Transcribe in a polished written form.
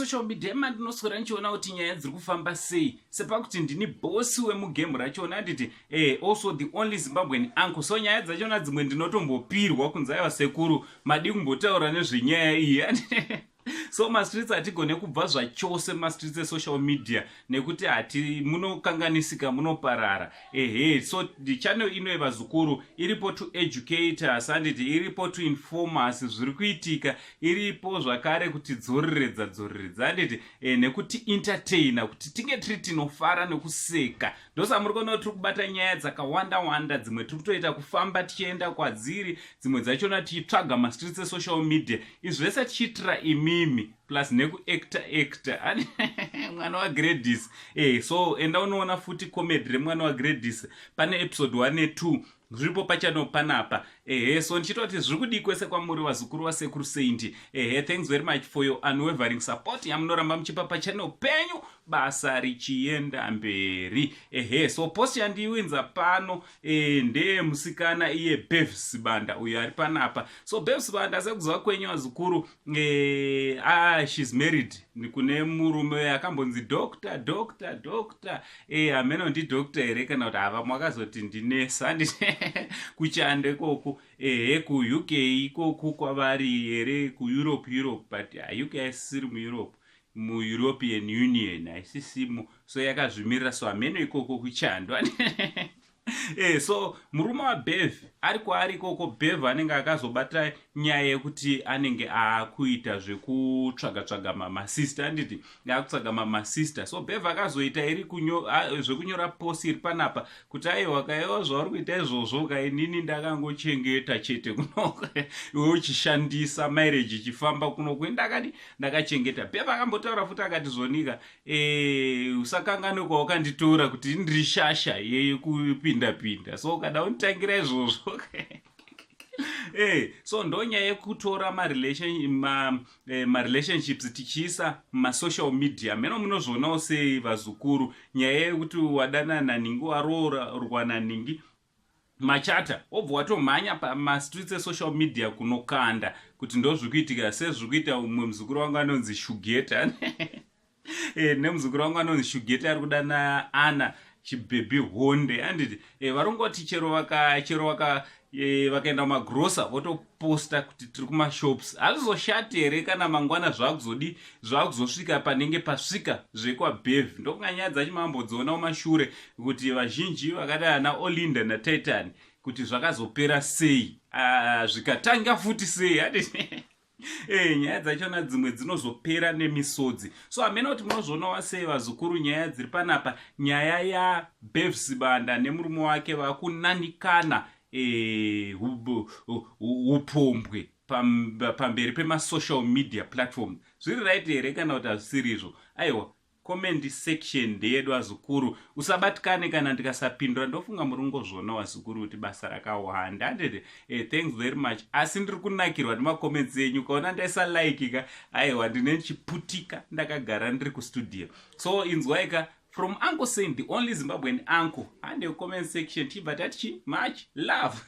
masocial media mandinoswera ndichiona kuti nyaya dziri kufamba sei, sepakuti ndini bosi wemugemu rachona handiti also the only Zimbabwean uncle. So nyaya dzachona dzimwe ndinotombopirwa kunzi aiwa sekuru madi kumbotaura nezvenyaya iyi so mastreets hatigone kubva zvachose mastreets esocial media nekuti hati munokanganisika munoparara. So the channel inoiva zukuru iripo to educate us handiti iripo to inform us zviri kuitika, iripo zvakare kuti dzoreredza handiti nekuti entertainer kuti tinge tiri tinofara nekuseka. Ndosamuri kuona kuti tiri kubata nyaya dzakawanda dzimwe tiri kutoita kufamba tichienda kwadziri, dzimwe dzachona tichitsvaga mastreets esocial media. Izvi zvese tichiitira imimi plus nekuactor mwana waGredis. So enda unoona futi comedy remwana waGredis pane episode 1 ne2 zviripo pachano panapa. So ndichitoti zviri kudi kwese kwamuri vazukuru vasekuru Saint. Thanks very much for your unwavering support yamunoramba muchipa pachannel penyu, basa richienda mberi. So post yandiwinza pano ndeye musikana iye Beverly Sibanda uyo ari panapa. So Beverly Sibanda sekuziva kwenyu vazukuru, she's married kune murume akambonzi doctor. Ameno ndi doctor here kana kuti ava mwakazoti ndinesa kuchande koko ku UK ikoku kwavari here ku Europe but UK asiri mu Europe, mu European Union aisisimo, so yakazvimirira, so ameno ikoko kuchandwa. So murume waBev ari kwaari ikoko. Bev anenge akazobata nyaya yekuti anenge akuita zvekutsvaga mamasister handiti akutsvaga mamasister. So Bev akazoita iri zvekunyora post iri panapa kuti aiwa kaiwa zvauri kuita izvozvo kainini ndakangochengeta chete kunoku iwe uchishandisa marriage ichifamba kunoku ndakachengeta. Bev akambotaura futi akati zonika usakanganwe kwawakanditora kuti ndiri shasha yekupinda. So kada unitangira izvozvo so ndonyaya yekutora ma-relationships tichiisa masocial media. Meno munozvionawo sei vazukuru, nyaya yekuti wadanana ningi waroorwa naningi machata obva watomhanya pamastreets esocial media kunokanda kuti ndozvikuitika sezvikuita umwe muzukuru wangu anonzi Shugeta nemuzukuru wangu anonzi Shugeta ari kudana Ana chibhebhi honde handiti varongoti chero vakaenda mumagrosa votoposta kuti tiri kumashops. Hazvizoshati here kana mangwana zvakuzosvika panenge pasvika zvekwaBev. Ndokunganyaya dzacho mambodziona mumashure kuti vazhinji vakada ana Olinda naTitan kuti zvakazopera sei, zvikatanga futi sei handiti nyaya dzachona dzimwe dzinozopera nemisodzi. So amene kuti munozvionawo sei vazukuru nyaya dziri panapa, nyaya yaBev Sibanda nemurume wake vakunanikana upombwe pamberi pemasocial media platform. Zviri right here kana kuti hazvisiri izvo? Aiwa, comment section ndeyedu vazukuru. Usabatikane kana ndikasapindura, ndofunga muri kungozviona vazukuru kuti basa rakawanda. Thanks very much. Asi ndiri kunakirwa nemacomments enyu. Ukaona ndaisa like ka aiwa ndine ndichiputika ndakagara ndiri kustudio. So inzwaika from Uncle Saint, the only Zimbabwean uncle, and the comment section, but much love.